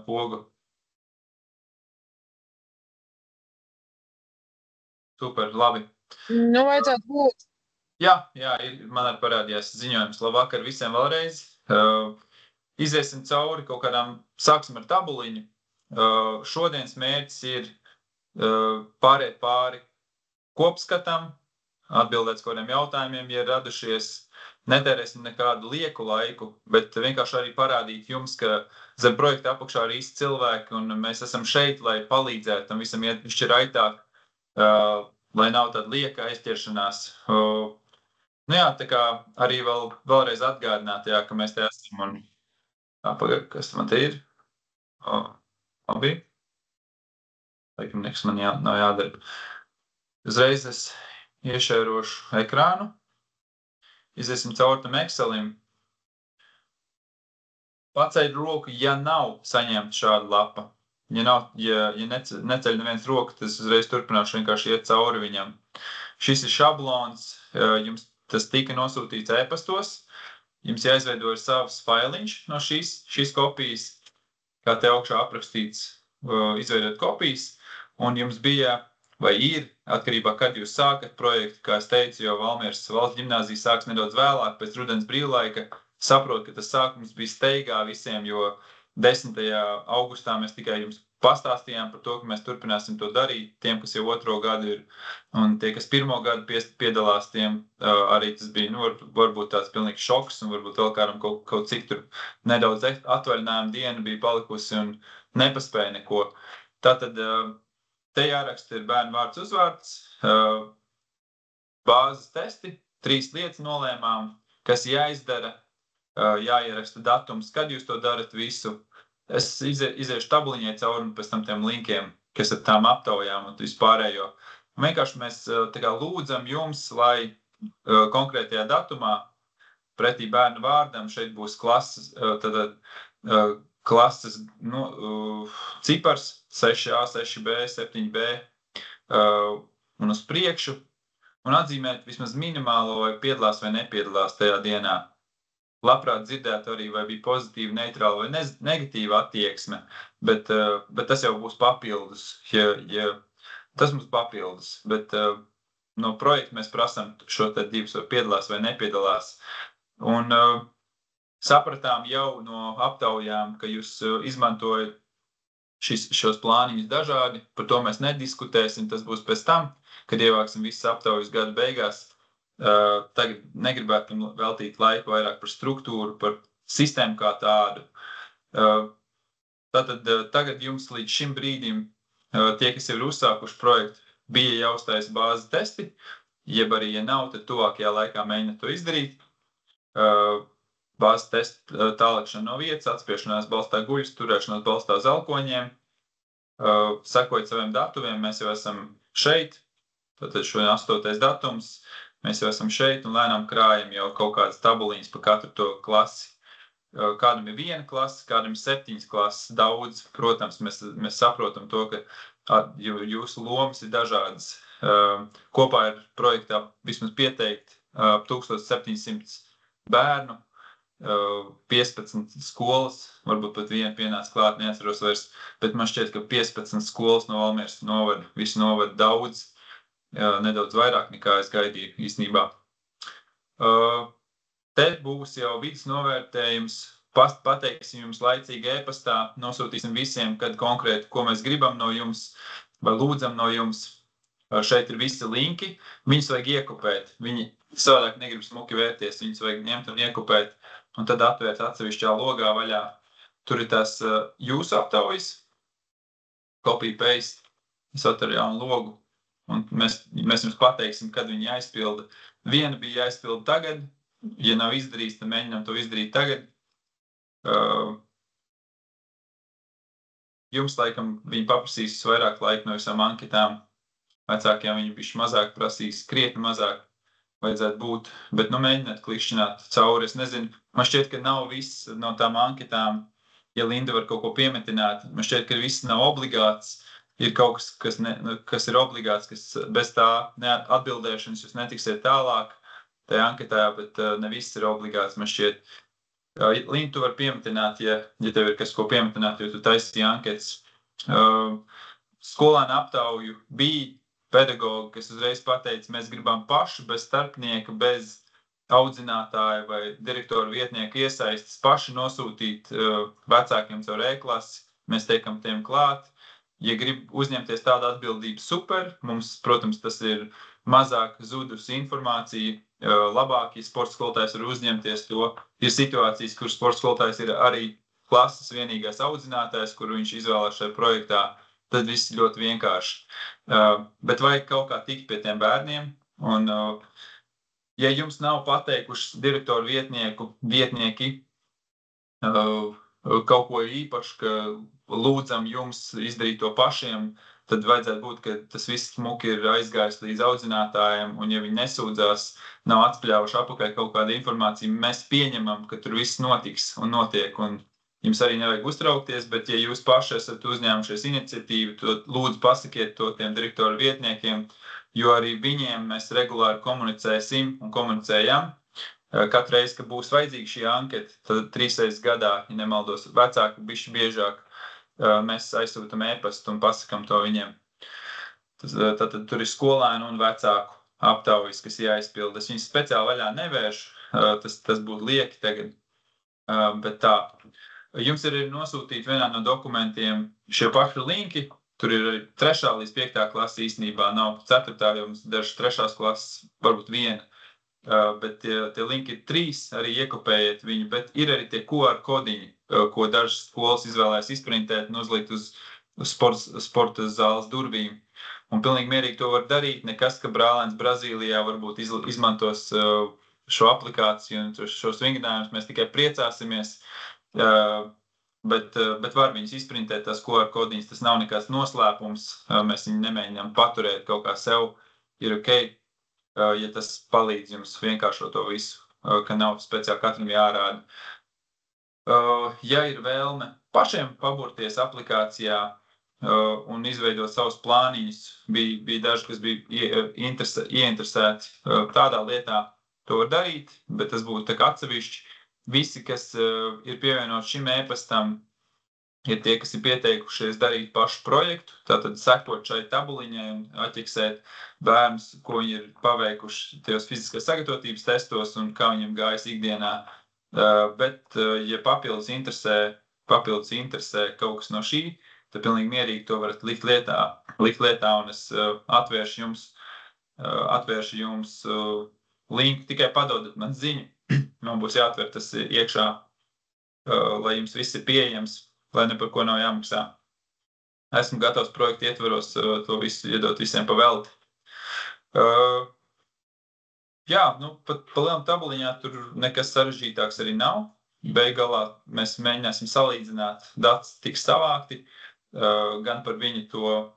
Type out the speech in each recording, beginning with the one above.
pogu. Super, labi. Nu, vajadzētu būt. Jā, man arī parādījās ziņojums. Labvakar visiem vēlreiz. Iziesim cauri kaut kādām, sāksim ar tabuliņu. Šodienas mērķis ir pāriet pāri kopskatam, atbildēt kaut kādiem jautājumiem, ja radušies. Netērēsim nekādu lieku laiku, bet vienkārši arī parādīt jums, ka zem projekta apakšā ir īsti cilvēki, un mēs esam šeit, lai palīdzētu tam visam iet višķi raitāk, lai nav tāda lieka aizķeršanās. Nu jā, tā kā arī vēlreiz atgādināt, jā, ka mēs te esam un... Pagaid, kas man te ir? Labi. Laikam nekas man nav jādara. Uzreiz es iešērošu ekrānu. Iziesim caur tam Excelim. Paceļ roku, ja nav saņemta šāda lapa. Ja neceļ neviens roku, tas uzreiz turpināšu vienkārši iet cauri viņam. Šis ir šablons, jums tas tika nosūtīts e-pastos. Jums jāizveido savs failiņš no šīs kopijas, kā te augšā aprakstīts, izveidot kopijas. Un jums bija, vai ir, atkarībā, kad jūs sākat projektu, kā es teicu, jo Valmieras valsts ģimnāzija sāks nedaudz vēlāk, pēc rudens brīvlaika. Saprotu, ka tas sākums bija steigā visiem, jo 10. augustā mēs tikai jums pastāstījām par to, ka mēs turpināsim to darīt, tiem, kas jau 2. gadu ir, un tie, kas 1. gadu piedalās, tiem arī tas bija, varbūt tāds pilnīgs šoks, un varbūt vēl kādam kaut cik tur nedaudz atvaļinājuma diena bija palikusi un nepaspēja neko. Tātad te jāraksta ir bērnu vārds uzvārds, bāzes testi, 3 lietas nolēmām, kas jāizdara, jāieraksta datums, kad jūs to darat visu. Es iziešu tabuliņai cauri un pēc tam tiem linkiem, kas ar tām aptaujām un vispārējo. Vienkārši mēs tā kā lūdzam jums, lai konkrētajā datumā pretī bērnu vārdam šeit būs klases, klases cipars 6A, 6B, 7B un uz priekšu un atzīmēt vismaz minimālo vai piedalās vai nepiedalās tajā dienā. Labprāt dzirdētu arī, vai bija pozitīva, neitrāla vai negatīva attieksme, bet tas jau būs papildus. Tas mums papildus, bet no projekta mēs prasām šo te divus, vai piedalās vai nepiedalās. Un sapratām jau no aptaujām, ka jūs izmantojat šos plāniņus dažādi, par to mēs nediskutēsim, tas būs pēc tam, kad ievāksim visas aptaujas gada beigās. Tagad negribētu veltīt laiku vairāk par struktūru, par sistēmu kā tādu. Tātad tagad jums līdz šim brīdim tie, kas jau ir uzsākuši projektu, bija jāuztais bāzes testi, jeb arī, ja nav, tad tuvākajā laikā mēģināt to izdarīt. Bāzes testi tālākšana no vietas, atspiešanās balstā guļas, turēšanās balstā uz elkoņiem. Sekojot saviem datumiem, mēs jau esam šeit, tātad šodien 8. datums. Mēs jau esam šeit un lēnām krājam jau kaut kādas tabuliņas par katru to klasi. Kādam ir 1 klase, kādam ir 7 klases, daudz. Protams, mēs saprotam to, ka jūsu lomas ir dažādas. Kopā ir projektā vismaz pieteikt 1700 bērnu, 15 skolas, varbūt pat viena pienāca klāt, neatceros vairs, bet man šķiet, ka 15 skolas no Valmieras novada, visu novada daudz. Nedaudz vairāk nekā es gaidīju īstenībā. Te būs jau vidas novērtējums, pateiksim jums laicīgi e-pastā, nosūtīsim visiem, kad konkrēti, ko mēs gribam no jums vai lūdzam no jums. Šeit ir visi linki, viņus vajag iekopēt, viņi savādāk negrib smuki vērties, viņus vajag ņemt un iekopēt, un tad atvērt atsevišķā logā vaļā. Tur ir tās jūsu aptaujas, copy paste, es atveru jaunu logu. Un mēs jums pateiksim, kad viņi jāizpilda. Viena bija jāizpilda tagad, ja nav izdarīts, tad mēģinām to izdarīt tagad. Jums, laikam, viņi paprasīs vairāk laika no visām anketām. Vecākiem viņi bišķi mazāk prasīs, krietni mazāk vajadzētu būt, bet mēģināt klikšķināt cauri. Es nezinu, man šķiet, ka nav viss no tām anketām, ja Linda var kaut ko piemetināt. Man šķiet, ka viss nav obligāts. Ir kaut kas, kas ir obligāts, kas bez tā atbildēšanas jūs netiksiet tālāk tajā anketā, bet ne viss ir obligāts, man šķiet. Līna, tu vari piemetināt, ja tev ir kas ko piemetināt, jo tu taisīji anketas. Skolēnu aptauju bija pedagogi, kas uzreiz pateica, mēs gribam paši bez starpnieka, bez audzinātāja vai direktoru vietnieku iesaistas paši nosūtīt vecākiem caur e-klasi. Mēs tiekam tiem klāt. Ja grib uzņemties tādu atbildību, super. Mums, protams, tas ir mazāk zudus informācija, labāk, ja sporta skolotājs var uzņemties to. Ir situācijas, kur sporta skolotājs ir arī klases vienīgais audzinātājs, kur viņš izvēlās šajā projektā, tad viss ļoti vienkārši. Bet vajag kaut kā tikt pie tiem bērniem. Un, ja jums nav pateikuši direktoru vietnieki kaut ko īpašu, ka lūdzam jums izdarīt to pašiem, tad vajadzētu būt, ka tas viss smuki ir aizgājis līdz audzinātājiem, un ja viņi nesūdzās, nav atspļāvuši apakaļ kaut kādu informāciju, mēs pieņemam, ka tur viss notiks un notiek, un jums arī nevajag uztraukties, bet ja jūs paši esat uzņēmušies iniciatīvu, tad lūdzu pasakiet to tiem direktoru vietniekiem, jo arī viņiem mēs regulāri komunicēsim un komunicējam. Katru reizi, kad būs vajadzīga šī anketa, tad 3 reizes gadā, ja nemaldos, vecāki bišķi biežāk, mēs aizsūtam e-pastu un pasakam to viņiem. Tad tur ir skolēnu un vecāku aptaujas, kas jāizpild. Es viņus speciāli vaļā nevēršu, tas būtu lieki tagad, bet tā. Jums ir nosūtīti vienā no dokumentiem šie paši linki, tur ir arī 3. līdz 5. klase īstenībā, nav 4. jo mums dažas 3. klases, varbūt 1. Bet tie linki ir 3, arī iekopējiet viņu, bet ir arī tie QR kodiņi, ko dažas skolas izvēlēs izprintēt un uzlikt uz sporta zāles durvīm. Un pilnīgi mierīgi to var darīt, nekas, ka brālēns Brazīlijā varbūt izmantos šo aplikāciju un šos vingrinājumus, mēs tikai priecāsimies, bet var viņus izprintēt, tās QR kodiņas, tas nav nekāds noslēpums, mēs viņu nemēģinām paturēt kaut kā sev, ir ok. Ja tas palīdz jums vienkāršot to visu, ka nav speciāli katram jārāda. Ja ir vēlme pašiem paburties aplikācijā un izveidot savus plāniņus, bija daži, kas bija ieinteresēti tādā lietā, to var darīt, bet tas būtu tā kā atsevišķi. Visi, kas ir pievienot šim e-pastam, ir tie, kas ir pieteikušies darīt pašu projektu, tātad sekot šai tabuliņai un atķiksēt bērnus, ko viņi ir paveikuši tajos fiziskās sagatavotības testos un kā viņiem gājas ikdienā. Bet, ja papildus interesē kaut kas no šī, tad pilnīgi mierīgi to varat likt lietā un es atvēršu jums linku, tikai padodat man ziņu, man būs jāatver tas iekšā, lai jums viss ir pieejams, lai ne par ko nav jāmaksā. Esmu gatavs projektu ietvaros to visu iedot visiem pa velti. Jā, pat pa lielam tabuliņā tur nekas sarežģītāks arī nav. Beigalā mēs mēģināsim salīdzināt, dati tiks savākti, gan par viņu to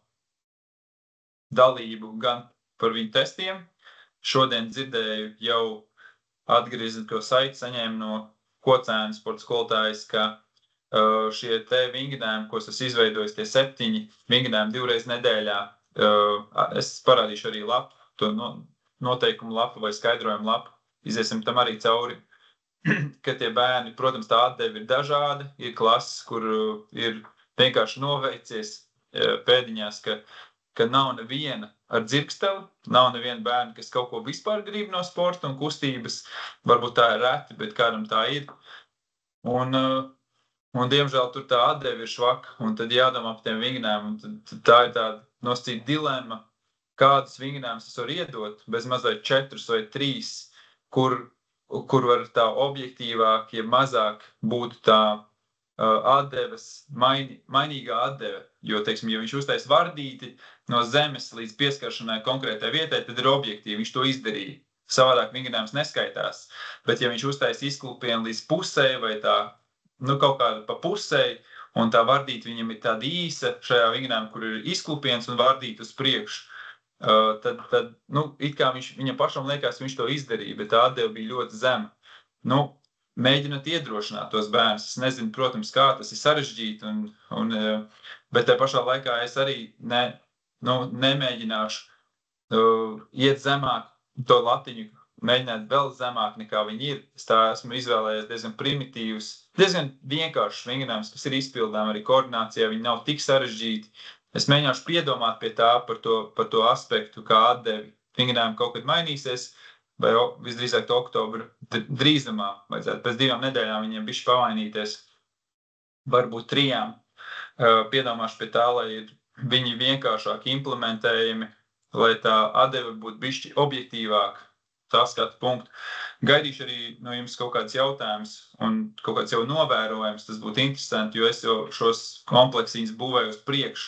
dalību, gan par viņu testiem. Šodien dzirdēju jau atgrieznisko saiti saņēmu no Kocēna sporta skolotājas, ka šie te vingrinājumi, ko es izveidojis, tie 7 vingrinājumi 2 reizes nedēļā. Es parādīšu arī lapu, to noteikumu lapu vai skaidrojumu lapu. Iziesim tam arī cauri, ka tie bērni, protams, tā atdeve ir dažāda. Ir klases, kur ir vienkārši noveicies pēdiņās, ka nav neviena ar dzirksteli, nav neviena bērna, kas kaut ko vispār grib no sporta un kustības. Varbūt tā ir reti, bet kādam tā ir. Un diemžēl tur tā atdeve ir švaka, un tad jādomā par tiem vingrinājumiem. Tad tā ir tāda nosacīta dilemma, kādus vingrinājumus es varu iedot, bez mazliet 4 vai 3, kur var tā objektīvāk, ja mazāk būtu tā atdeves, mainīgā atdeve. Jo, teiksim, ja viņš uztais vardīti no zemes līdz pieskaršanai konkrētai vietai, tad ir objektīvi, viņš to izdarīja. Savādāk vingrinājums neskaitās. Bet ja viņš uztais izklupienu līdz pusē vai tā, kaut kāda pa pusēji, un tā vardīta viņam ir tāda īsa šajā vingrinājumā, kur ir izklupiens un vardīta uz priekšu, tad it kā viņam pašam liekas, viņš to izdarīja, bet tā atdeve bija ļoti zema. Mēģinot iedrošināt tos bērnus. Es nezinu, protams, kā tas ir sarežģīti, bet tā pašā laikā es arī nemēģināšu iet zemāk to latiņu, mēģināt vēl zemāk nekā viņi ir. Es tā esmu izvēlējies diezgan primitīvus, diezgan vienkāršus vingrinājumus, kas ir izpildām arī koordinācijā, viņi nav tik sarežģīti. Es mēģināšu piedomāt pie tā par to aspektu, kā atdevi vingrinājumi kaut kad mainīsies, vai visdrīzāk oktobra drīzumā vajadzētu. Pēc 2 nedēļām viņiem bišķi pamainīties, varbūt 3. Piedomāšu pie tā, lai viņi vienkāršāk implementējami, lai tā atdeve būtu bišķi objektīvāk, tā skatu punktu. Gaidīšu arī no jums kaut kāds jautājums un kaut kāds jau novērojums, tas būtu interesanti, jo es jau šos kompleksiņus būvēju uz priekšu.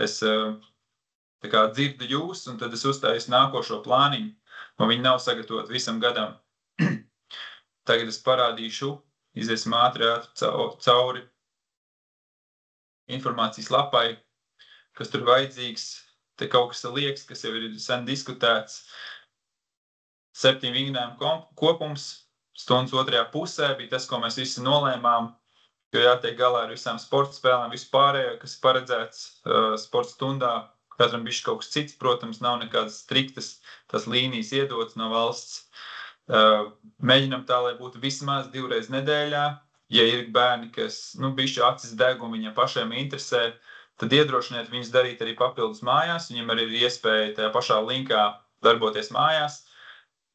Es tā kā dzirdu jūs, un tad es uzstāju nākošo plāniņu, un viņi nav sagatavoti visam gadam. Tagad es parādīšu, iziesim ātri cauri informācijas lapai, kas tur vajadzīgs. Te kaut kas liekas, kas jau ir sen diskutēts. 7 vingrinājumu kopums, stundas otrajā pusē bija tas, ko mēs visi nolēmām, jo jātiek galā ar visām sporta spēlēm, visu pārējo, kas paredzēts sporta stundā. Katram bišķi kaut kas cits, protams, nav nekādas striktas tās līnijas iedotas no valsts. Mēģinam tā, lai būtu vismaz 2 reizes nedēļā. Ja ir bērni, kas bišķi acis deg un viņiem pašiem interesē, tad iedrošiniet viņus darīt arī papildus mājās. Viņiem arī ir iespēja tajā pašā linkā darboties mājās.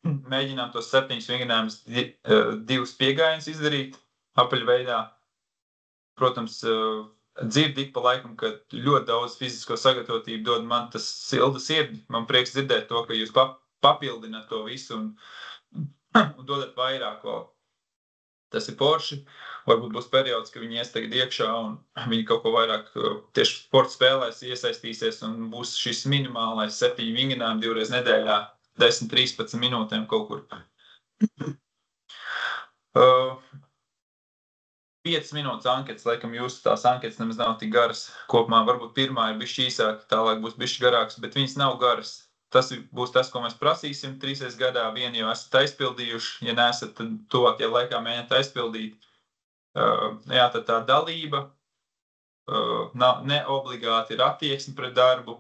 Mēģinām tos 7 vingrinājumus 2 piegājienus izdarīt apaļveidā. Protams, dzird ik pa laikam, ka ļoti daudz fizisko sagatavotību dod man tas silda sirdi. Man prieks dzirdēt to, ka jūs papildināt to visu un dodat vairāk vēl. Tas ir forši. Varbūt būs periods, ka viņi ies tagad iekšā un viņi kaut ko vairāk tieši sporta spēlēs iesaistīsies un būs šis minimālais 7 vingrinājumi 2 reizes nedēļā, 10-13 minūtēm kaut kur. 5 minūtes anketas, laikam jūsu tās anketas nemaz nav tik garas. Kopumā varbūt pirmā ir bišķi īsāka, tālāk būs bišķi garāks, bet viņas nav garas. Tas būs tas, ko mēs prasīsim 3 reizes gadā. Vienu jau esat aizpildījuši, ja neesat, tad tuvākajā laikā mēģināt aizpildīt. Jā, tad tā dalība, ne obligāti ir attieksme pret darbu.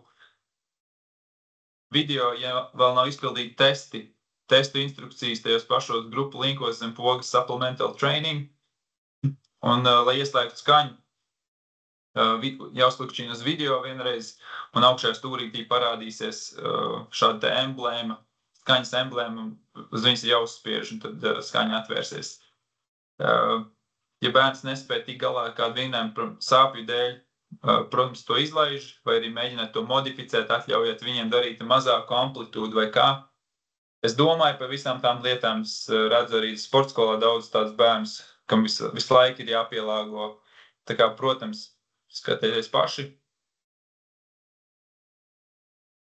Video, ja vēl nav izpildīti testu instrukcijas tajos pašos grupu linkos zem pogas supplemental training. Un, lai ieslēgtu skaņu, jāuzklikšķina uz video vienreiz, un augšējā stūrītī parādīsies šāda te emblēma, skaņas emblēma, uz viņas jāuzspiež, un tad skaņa atvērsies. Ja bērns nespēja tik galā ar kādu vingrinājumu sāpju dēļ, protams, to izlaiž, vai arī mēģināt to modificēt, atļaujot viņiem darīt mazāku amplitūdu vai kā. Es domāju par visām tām lietām, es redzu arī sportskolā daudz tādus bērnus, kam visu laiku ir jāpielāgo. Tā kā, protams, skatieties paši.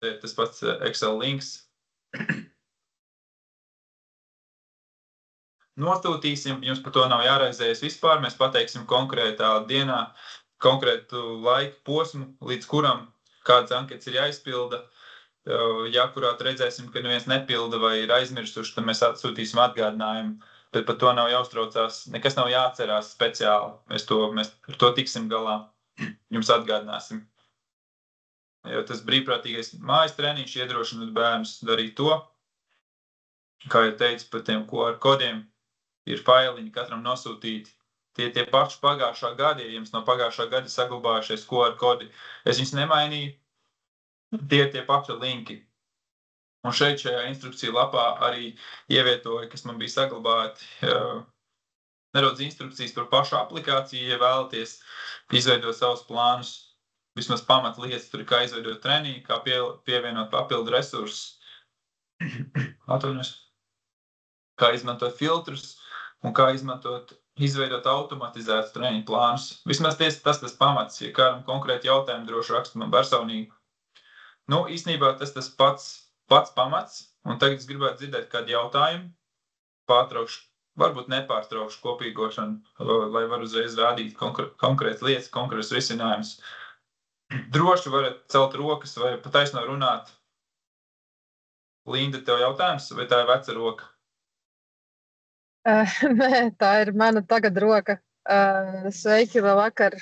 Tas pats Excel links. Nosūtīsim, jums par to nav jāraizējas vispār. Mēs pateiksim konkrētā dienā, konkrētu laiku posmu, līdz kuram kādas anketas ir jāizpilda. Ja kurāt redzēsim, ka neviens nepilda vai ir aizmirsuši, tad mēs atsūtīsim atgādinājumu. Bet par to nav jāuztraucās, nekas nav jāatcerās speciāli. Mēs ar to tiksim galā, jums atgādināsim. Jo tas brīvprātīgais mājas treniņš iedrošināt bērnus darīt to. Kā jau teicu, par tiem QR kodiem ir failiņi katram nosūtīti. Tie paši pagājušā gada, ja jums no pagājušā gada saglabājušies QR kodi, es viņus nemainīju, tie paši linki. Un šajā instrukciju lapā arī ievietoju, kas man bija saglabāti, nedaudz instrukcijas par pašu aplikāciju, ja vēlaties izveidot savus plānus, vismaz pamatlietas, tur kā izveidot treniņu, kā pievienot papildu resursus, kā izmantot filtrus un kā izveidot automatizētus treniņu plānus. Vismaz tas pamats, ja kādam konkrēti jautājumi droši rakstu man personīgi. Īstenībā tas pats pamats, un tagad es gribētu dzirdēt kādu jautājumu, pārtraukšu, varbūt nepārtraukšu kopīgošanu, lai var uzreiz rādīt konkrētas lietas, konkrētas risinājumus. Droši varat celt rokas vai pa taisno runāt. Linda, tev jautājums, vai tā ir veca roka? Nē, tā ir mana tagad roka. Sveiki, labvakar.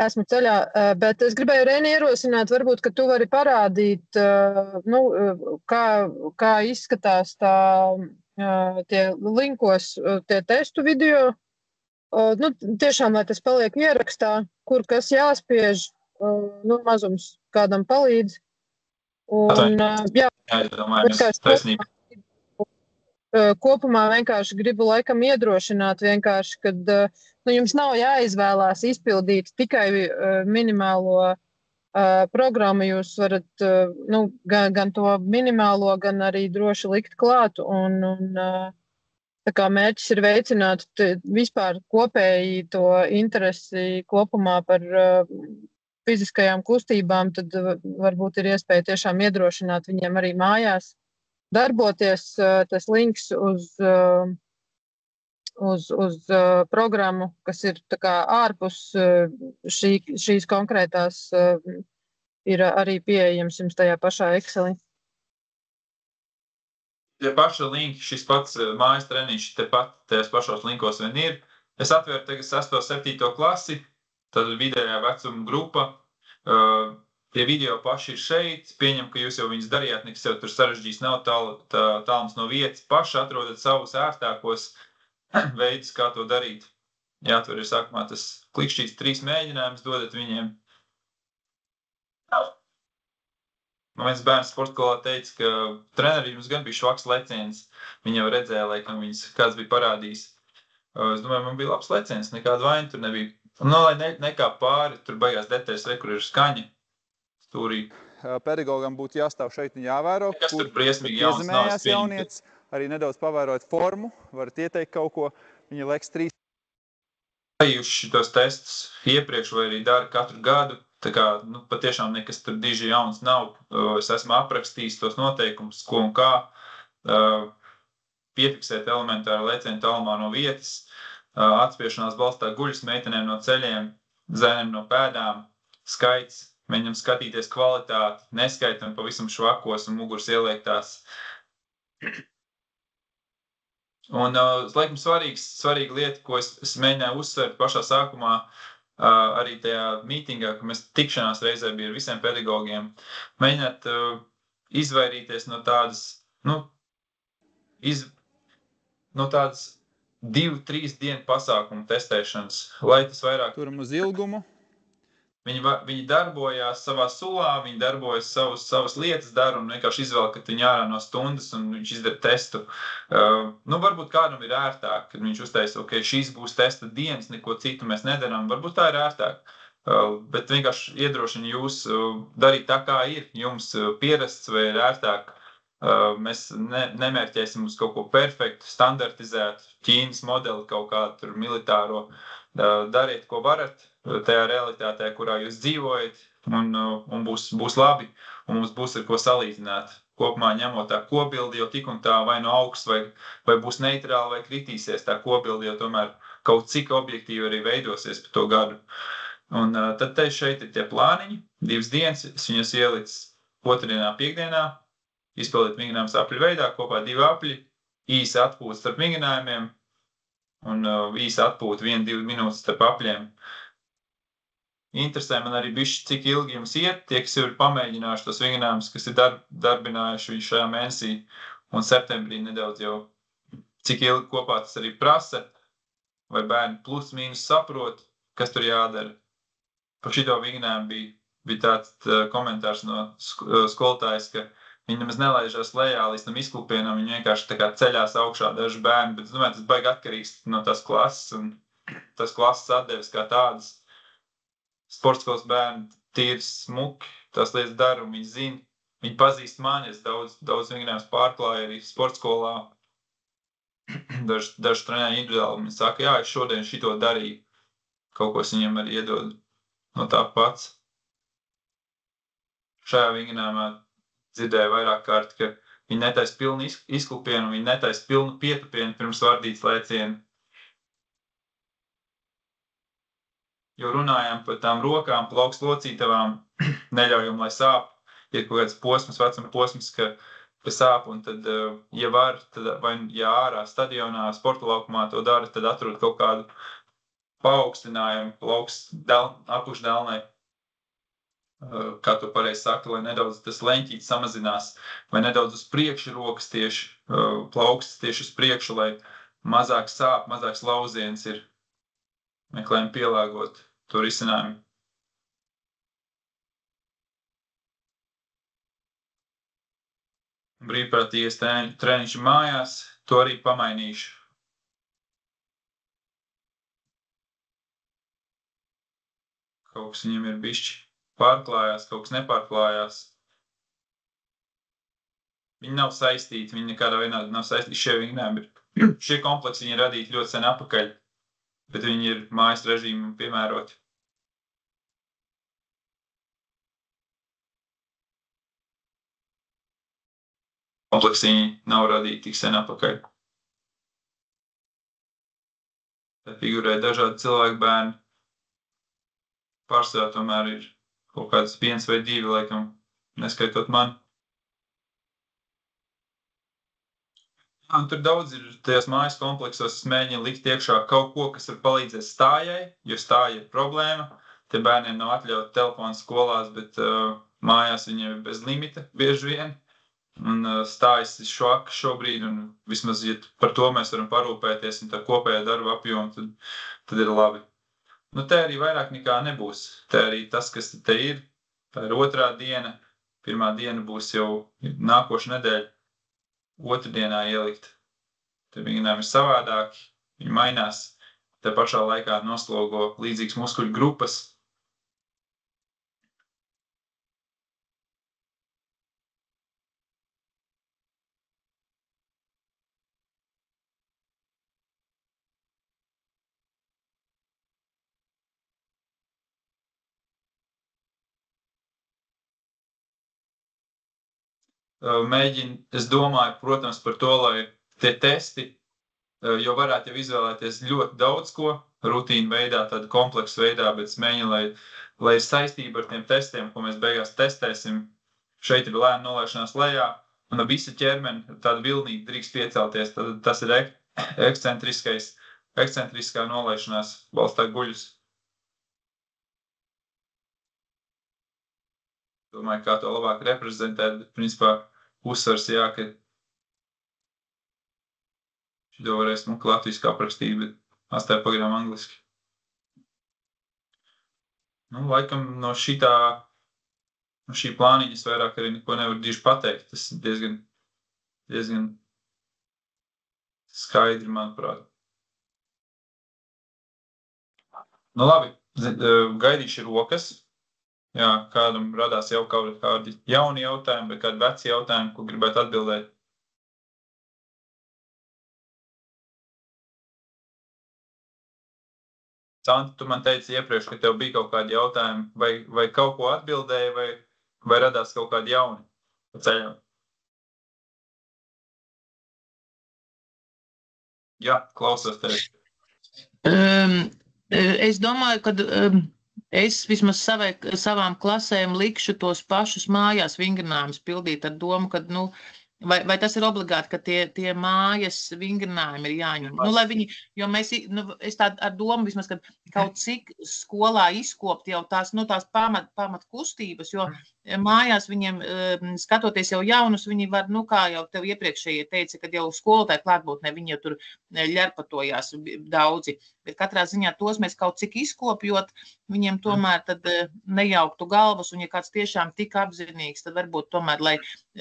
esmu ceļā, bet es gribēju Reini ierosināt, varbūt, ka tu vari parādīt, kā izskatās tie linkos, tie testu video. Tiešām, lai tas paliek ierakstā, kur kas jāspiež, mazums kādam palīdz. Un, jā, taisnība. Kopumā vienkārši gribu laikam iedrošināt vienkārši, kad jums nav jāizvēlās izpildīt tikai minimālo programmu. Jūs varat gan to minimālo, gan arī droši likt klāt. Un tā kā mērķis ir veicināt vispār kopēji to interesi kopumā par fiziskajām kustībām, tad varbūt ir iespēja tiešām iedrošināt viņiem arī mājās darboties. Tas links uz programmu, kas ir tā kā ārpus šīs konkrētās, ir arī pieejams jums tajā pašā Excelī. Tie paši linki, šis pats mājas treniņš, tepat tajos pašos linkos vien ir. Es atvēru tagad 6. 7. klasi, tad vidējā vecuma grupa. Tie video paši ir šeit, pieņem, ka jūs jau viņus darījāt, nekas jau tur sarežģīs nav tālums no vietas. Paši atrodat savus ērtākos veidus, kā to darīt. Jāatver ir sākumā tas klikšķīts 3 mēģinājumus, dodat viņiem. Man viens bērns sportskolā teica, ka treneri jums gan bija švaks leciens. Viņi jau redzēja, laikam viņas kāds bija parādījis. Es domāju, man bija labs leciens, nekāda vaina tur nebija. Lai nekā pāri, tur baigās detaļas, kur ir skaņa. Stūrī. Pedagogam būtu jāstāv šeit un jāvēro, kas tur briesmīgi jauns nav. Jaunietis, arī nedaudz pavērot formu, varat ieteikt kaut ko, viņa Lex 3. Darījuši šitos testus iepriekš vai arī dara katru gadu, tā kā patiešām nekas tur diži jauns nav. Es esmu aprakstījis tos noteikumus, ko un kā, piefiksēt elementāru lecienu tālumā no vietas, atspiešanās balstā guļas meitenēm no ceļiem, zēniem no pēdām, skaits. Mēģinam skatīties kvalitāti, neskaitam pavisam švakos un muguras ieliektās. Un, laikam, svarīga lieta, ko es mēģināju uzsvērt pašā sākumā, arī tajā mītingā, ka mēs tikšanās reizē bija ar visiem pedagogiem, mēģināt izvairīties no tādas, tādas 2-3 dienu pasākumu testēšanas, lai tas vairāk... Turam uz ilgumu. Viņi darbojās savā sulā, viņi darbojas savas lietas dara un vienkārši izvēl, ka viņi ārā no stundas un viņš izdara testu. Varbūt kādam ir ērtāk, kad viņš uztaisa, ok, šīs būs testa dienas, neko citu mēs nedarām, varbūt tā ir ērtāk. Bet vienkārši iedrošina jūs darīt tā, kā ir, jums pierasts vai ir ērtāk. Mēs nemērķēsim uz kaut ko perfektu, standartizētu, Ķīnas modeli, kaut kādu tur militāro. Dariet, ko varat, tajā realitātē, kurā jūs dzīvojat, un būs labi, un mums būs ar ko salīdzināt. Kopumā ņemot tā kopbildi jau tik un tā vai no augsts, vai būs neitrāli, vai kritīsies tā kopbildi, jo tomēr kaut cik objektīvi arī veidosies par to gadu. Un tad šeit ir tie plāniņi, 2 dienas, es viņus ielicis 2. piekdienā, izpildīt vingrinājumus apļu veidā, kopā 2 apļi, īsi atpūta starp vingrinājumiem, un īsi atpūta 1-2 minūtes starp apļiem. Interesē man arī bišķi, cik ilgi jums iet, tie, kas jau ir pamēģinājuši tos vingrinājumus, kas ir darbinājuši šajā mēnesī un septembrī nedaudz jau, cik ilgi kopā tas arī prasa, vai bērni plus mīnus saprot, kas tur jādara. Par šito vingrinājumu bija tāds komentārs no skolotājas, ka viņi nemaz nelaižās lejā līdz tam izklupienam, viņi vienkārši tā kā ceļās augšā daži bērni, bet es domāju, tas baigi atkarīgs no tās klases un tas klases atdevis kā tādas. Sportskolas bērni tīri smuki, tās lietas dara un viņi zina, viņi pazīst mani, es daudz vingrinājumus pārklāju arī sportskolā. Daži trenēji individuāli, viņi saka, jā, es šodien šito darīju, kaut ko es viņiem arī iedodu no tā pats. Šajā vingrinājumā dzirdēju vairāk kārt, ka viņi netaisa pilnu izklupienu, viņi netaisa pilnu pietupienu pirms vardītas lēcienu. Jo runājām par tām rokām, plauks locītavām, neļaujam, lai sāp. Ir kaut kāds posms, vecuma posms, ka sāp, un tad, ja var, tad, vai ja ārā stadionā, sporta laukumā to dara, tad atrod kaut kādu paaugstinājumu apakšdelnai, kā tu pareizi saki, lai nedaudz tas leņķīts samazinās, vai nedaudz uz priekšu rokas tieši, plaukstas tieši uz priekšu, lai mazāk sāp, mazāks lauziens ir. Meklējam pielāgot to risinājumu. Brīvprātīgais treniņš mājās, to arī pamainīšu. Kaut kas viņam ir bišķi pārklājās, kaut kas nepārklājās. Viņi nav saistīti, viņi nekādā veidā nav saistīti. Šie vingrinājumi ir, šie kompleksi viņi ir radīti ļoti sen apakaļ, bet viņi ir mājas režīmu piemēroti. Kompleksi viņi nav radīti tik sen apakaļ. Tad figurē dažādi cilvēki, bērni. Pārsvarā tomēr ir kaut kāds 1 vai 2, laikam, neskaitot mani. Un tur daudz ir tajās mājas kompleksos, es mēģinu likt iekšā kaut ko, kas var palīdzēt stājai, jo stāja ir problēma. Te bērniem nav atļaut telefonu skolās, bet mājās viņiem ir bez limita bieži vien. Un stājas ir švaka šobrīd, un vismaz, ja par to mēs varam parūpēties, un tā kopējā darba apjoma, tad ir labi. Nu, te arī vairāk nekā nebūs. Te arī tas, kas te ir, tā ir 2. diena. 1. diena būs jau nākoša nedēļa. 2. dienā ielikt. Te vingrinājumi ir savādāki, viņi mainās. Te pašā laikā noslogo līdzīgas muskuļu grupas. Es domāju, protams, par to, lai tie testi, jo varētu jau izvēlēties ļoti daudz ko, rutīnu veidā, tādu kompleksu veidā, bet es mēģinu, lai ir saistība ar tiem testiem, ko mēs beigās testēsim. Šeit ir lēna nolaišanās lejā, un visa ķermeni tāda vilnīga drīkst piecelties. Tad tas ir ekscentriskā nolaišanās balstā guļus. Domāju, kā to labāk reprezentēt, bet principā uzsvars ka šito varēs latviski aprakstīt, bet astāja pagaidām angliski. Nu, laikam no šī plāniņa es vairāk arī neko nevaru diži pateikt. Tas ir diezgan skaidri, manuprāt. Nu labi, gaidīšu rokas. Jā, kādam radās jau kādi jauni jautājumi vai kādi veci jautājumi, ko gribētu atbildēt. Santa, tu man teici iepriekš, ka tev bija kaut kādi jautājumi, vai kaut ko atbildēji, vai radās kaut kādi jauni pa ceļam? Jā, klausos tevi. Es domāju, ka es vismaz savām klasēm likšu tos pašus mājās vingrinājumus pildīt ar domu, ka, vai tas ir obligāti, ka tie mājas vingrinājumi ir jāņem. Lai viņi, jo es tā ar domu vismaz, ka kaut cik skolā izkopt jau tās pamat kustības, jo mājās viņiem, skatoties jau jaunus, viņi var, kā jau tev iepriekšējie teica, kad jau skolotāji klātbūtnē, viņi jau tur ļarpatojās daudzi. Bet katrā ziņā tos mēs kaut cik izkopjot, viņiem tomēr tad nejauktu galvas, un ja kāds tiešām tik apzinīgs, tad varbūt tomēr, lai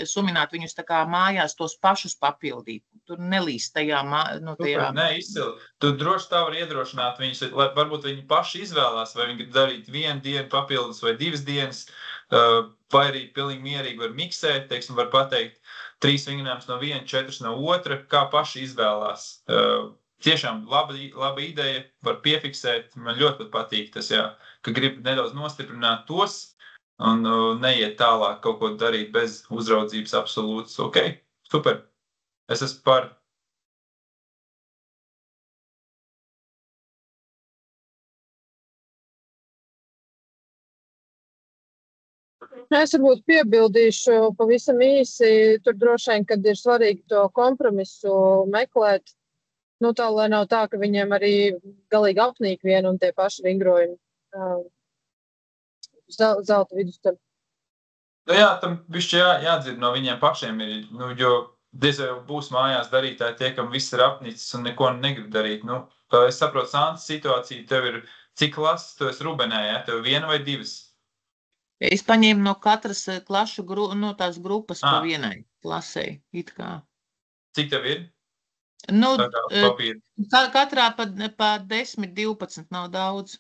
suminātu viņus tā kā mājās, tos pašus papildīt. Tur nelīst tajā. Nē, izcili. Tu droši tā var iedrošināt viņus, lai varbūt viņi paši izvēlās, vai viņi grib darīt 1 dienu papildus vai 2 dienas, vai arī pilnīgi mierīgi var miksēt, teiksim, var pateikt 3 vingrinājumus no 1, 4 no 2, kā paši izvēlās. Tiešām laba ideja, var piefiksēt, man ļoti patīk tas, ka grib nedaudz nostiprināt tos un neiet tālāk kaut ko darīt bez uzraudzības absolūts. Ok, super. Es esmu par. Es varbūt piebildīšu pavisam īsi, tur droši vien, kad ir svarīgi to kompromisu meklēt. Nu, tā, lai nav tā, ka viņiem arī galīgi apnīk vien un tie paši vingrojumi. Zelta vidusceļu. Nu jā, tam bišķi jādzird no viņiem pašiem ir, nu, jo diez vai būs mājās darītāji tie, kam viss ir apnicis un neko negrib darīt. Nu, es saprotu, Santas situācija, tev ir cik klases, tu esi Rubenē, ja? Tev 1 vai 2? Es paņēmu no katras klašu no tās grupas pa vienai klasei, it kā. Cik tev ir? Nu, Papīri. katrā pa 10, 12 nav daudz.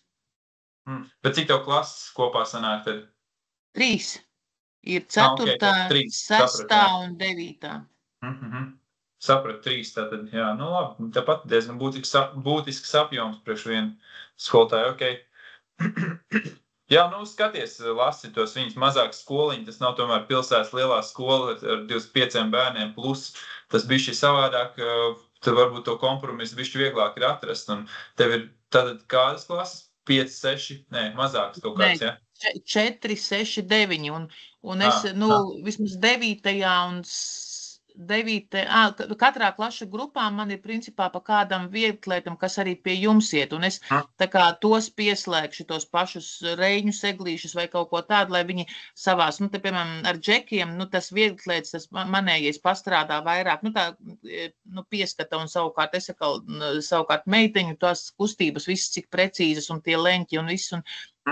Bet cik tev klases kopā sanāk tad? 3. Ir 4., 6. un 9. Sapratu, 3. Tātad, jā, nu labi, tāpat diezgan būtisks apjoms priekš vienu skolotāju, ok. Jā, nu skaties, lasi tos viņus mazāk skoliņi, tas nav tomēr pilsētas lielā skola ar 25 bērniem plus, tas bišķi savādāk, tad varbūt to kompromisu bišķi vieglāk ir atrast, un tev ir tātad kādas klases? 5, 6, nē, mazāks kaut kāds, ja? 4, 6, 9, un es, vismaz 9. un 9. Katrā klašu grupā man ir principā pa kādam vietlētam, kas arī pie jums iet, un es tā kā tos pieslēgšu, tos pašus reiņus, eglīšus vai kaut ko tādu, lai viņi savās, nu, te, piemēram, ar džekiem, nu, tas vietlēts, tas manējais pastrādā vairāk, nu, tā, nu, pieskata, un savukārt meiteņu, tās kustības, viss cik precīzas, un tie leņķi, un viss, un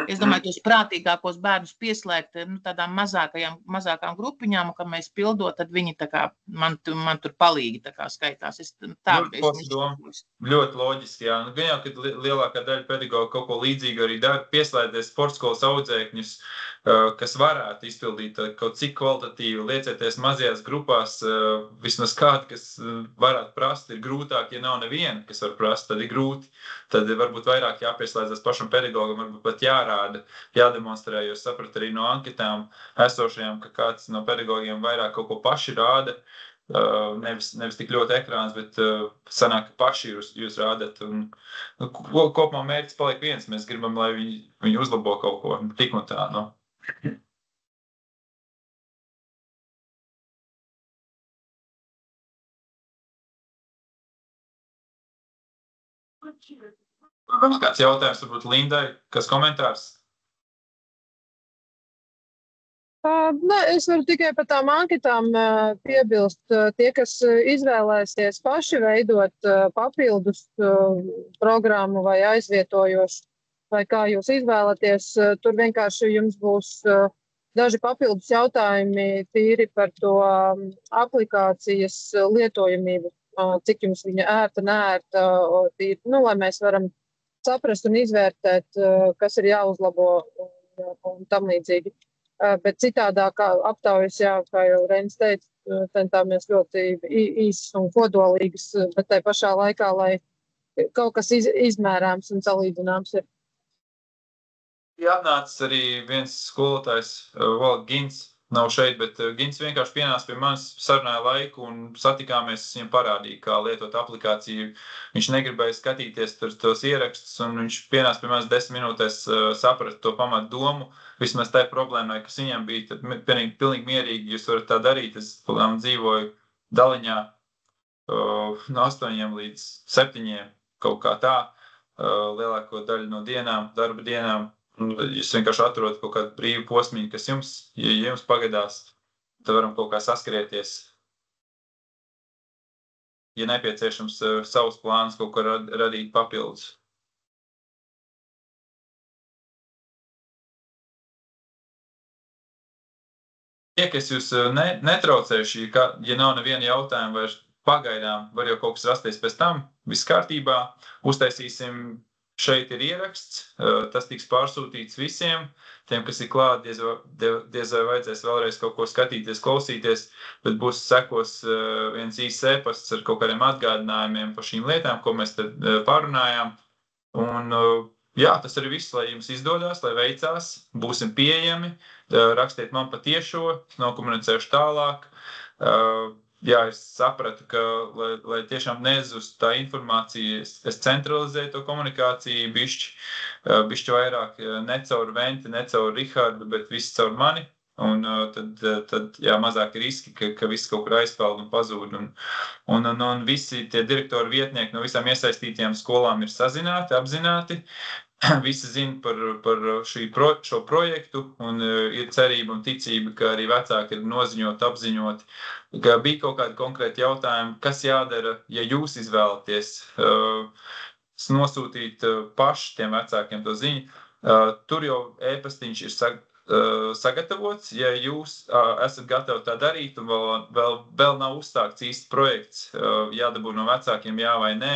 es domāju, tos prātīgākos bērnus pieslēgt, nu, tādām mazākām grupiņām, un, kad mēs pildot, tad viņi tā kā man tur palīgi tā kā skaitās. Ļoti loģiski, jā. Nu, gan jau, kad lielākā daļa pedagoga kaut ko līdzīgu arī dara, pieslēdzies sportskolas audzēkņus, kas varētu izpildīt kaut cik kvalitatīvi, liecieties mazajās grupās, vismaz kādi, kas varētu prast, ir grūtāk, ja nav neviena, kas var prast, tad ir grūti. Tad varbūt vairāk jāpieslēdzas pašam pedagogam, varbūt pat jārāda, jādemonstrē, jo sapratu arī no anketām esošajām, ka kāds no pedagogiem vairāk kaut ko paši rāda, nevis tik ļoti ekrāns, bet sanāk, ka paši jūs rādat. Un, kopumā mērķis paliek viens, mēs gribam, lai viņi uzlabo kaut ko, tik un tā, no. Kāds jautājums varbūt Lindai, kas komentārs? Ne, es varu tikai par tām anketām piebilst. Tie, kas izvēlēsies paši veidot papildus programmu vai aizvietojošu, vai kā jūs izvēlaties, tur vienkārši jums būs daži papildus jautājumi tīri par to aplikācijas lietojamību, cik jums viņa ērta, neērta, tīri, nu, lai mēs varam saprast un izvērtēt, kas ir jāuzlabo un tam līdzīgi. Bet citādā, kā aptaujas, jā, kā jau Reinis teica, centāmies ļoti īsas un kodolīgas, bet tai pašā laikā, lai kaut kas izmērāms un salīdzināms ir. Jā, atnācis arī viens skolotājs, Gins, nav šeit, bet Gins vienkārši pienāca pie manis, sarunāja laiku un satikāmies, es viņam parādīju, kā lietot aplikāciju. Viņš negribēja skatīties tos ierakstus, un viņš pienāca pie manis 10 minūtēs saprast to pamatu domu. Vismaz tai problēmai, kas viņam bija, tad pilnīgi mierīgi jūs varat tā darīt. Es dzīvoju Daliņā no 8 līdz 7, kaut kā tā, lielāko daļu no dienām, darba dienām. Jūs vienkārši atrodat kaut kādu brīvu posmiņu, kas jums pagadās, tad varam kaut kā saskrieties. Ja nepieciešams savus plānus kaut ko radīt papildus. Tiek, es jūs netraucēšu, ja nav neviena jautājuma vairs pagaidām, var jau kaut kas rasties pēc tam, viss kārtībā, uztaisīsim. Šeit ir ieraksts, tas tiks pārsūtīts visiem, tiem, kas ir klāt, diez vai vajadzēs vēlreiz kaut ko skatīties, klausīties, bet būs sekos viens īsts e-pasts ar kaut kādiem atgādinājumiem par šīm lietām, ko mēs te pārunājām. Un jā, tas arī viss, lai jums izdodās, lai veicās, būsim pieejami, rakstiet man pa tiešo, nokomunicēšu tālāk. Jā, es sapratu, ka, lai tiešām nezust tā informācija, es centralizēju to komunikāciju bišķi vairāk, ne caur Venti, ne caur Rihardu, bet viss caur mani. Un tad jā, mazāk riski, ka viss kaut kur aizpeld un pazūd. Un visi tie direktori vietnieki no visām iesaistītajām skolām ir sazināti, apzināti. Visi zina par šo projektu, un ir cerība un ticība, ka arī vecāki ir noziņoti, apziņoti. Ka bija kaut kādi konkrēti jautājumi, kas jādara, ja jūs izvēlaties nosūtīt paši tiem vecākiem to ziņu. Tur jau e-pastiņš ir sagatavots, ja jūs esat gatavi tā darīt, un vēl nav uzstākts īsts projekts, jādabū no vecākiem jā vai nē.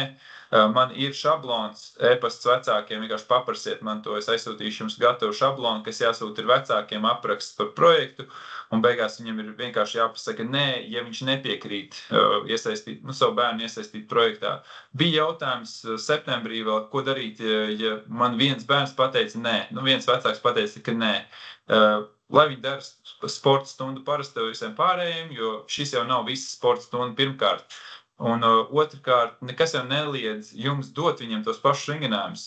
Man ir šablons, e-pasts vecākiem, vienkārši paprasiet man to, es aizsūtīšu jums gatavu šablonu, kas jāsūt ir vecākiem apraksts par projektu, un beigās viņam ir vienkārši jāpasaka nē, ja viņš nepiekrīt savu bērnu iesaistīt projektā. Bija jautājums septembrī vēl, ko darīt, ja man viens bērns pateica nē, viens vecāks pateica, ka nē. Lai viņi dara sporta stundu parasti visiem pārējiem, jo šis jau nav visa sporta stunda pirmkārt. Un otrkārt, nekas jau neliedz jums dot viņiem tos pašus vingrinājumus.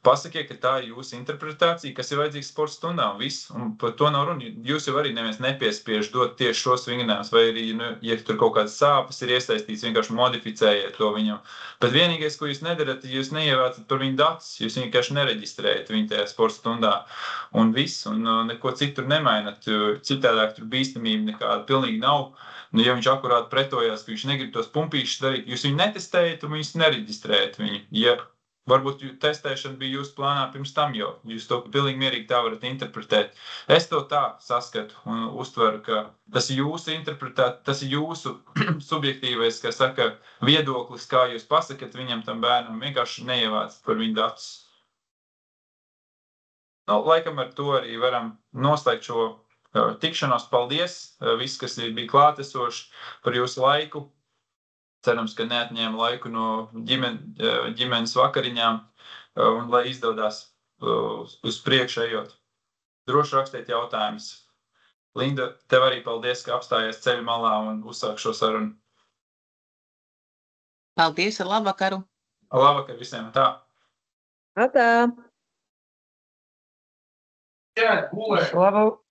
Pasakiet, ka tā ir jūsu interpretācija, kas ir vajadzīgs sporta stundā un viss. Un par to nav runa. Jūs jau arī neviens nepiespiež dot tieši šos vingrinājumus, vai arī, ja tur kaut kādas sāpes ir iesaistīts, vienkārši modificējiet to viņam. Bet vienīgais, ko jūs nedarat, jūs neievācat par viņu datus, jūs vienkārši nereģistrējat viņu tajā sporta stundā. Un viss, un neko citu nemainat, jo citādāk tur bīstamība nekāda pilnīgi nav. Ja viņš akurāt pretojās, ka viņš negrib tos pumpīšus darīt, jūs viņu netestējat un viņus nereģistrējat viņu. Ja varbūt testēšana bija jūsu plānā pirms tam, jo jūs to pilnīgi mierīgi tā varat interpretēt. Es to tā saskatu un uztveru, ka tas ir jūsu interpretēt, tas ir jūsu subjektīvais, kā saka, viedoklis, kā jūs pasakat viņam tam bērnam, vienkārši neievācat par viņu datus. Laikam ar to arī varam noslēgt šo tikšanos. Paldies, viss, kas bija klātesoši par jūsu laiku. Cerams, ka neatņēma laiku no ģimenes vakariņām un lai izdodās uz priekšu ejot. Droši rakstiet jautājumus. Linda, tev arī paldies, ka apstājies ceļu malā un uzsāk šo sarunu. Paldies, ar labvakaru! Labvakar visiem, tā! Atā! Jā, gulēt! Labu!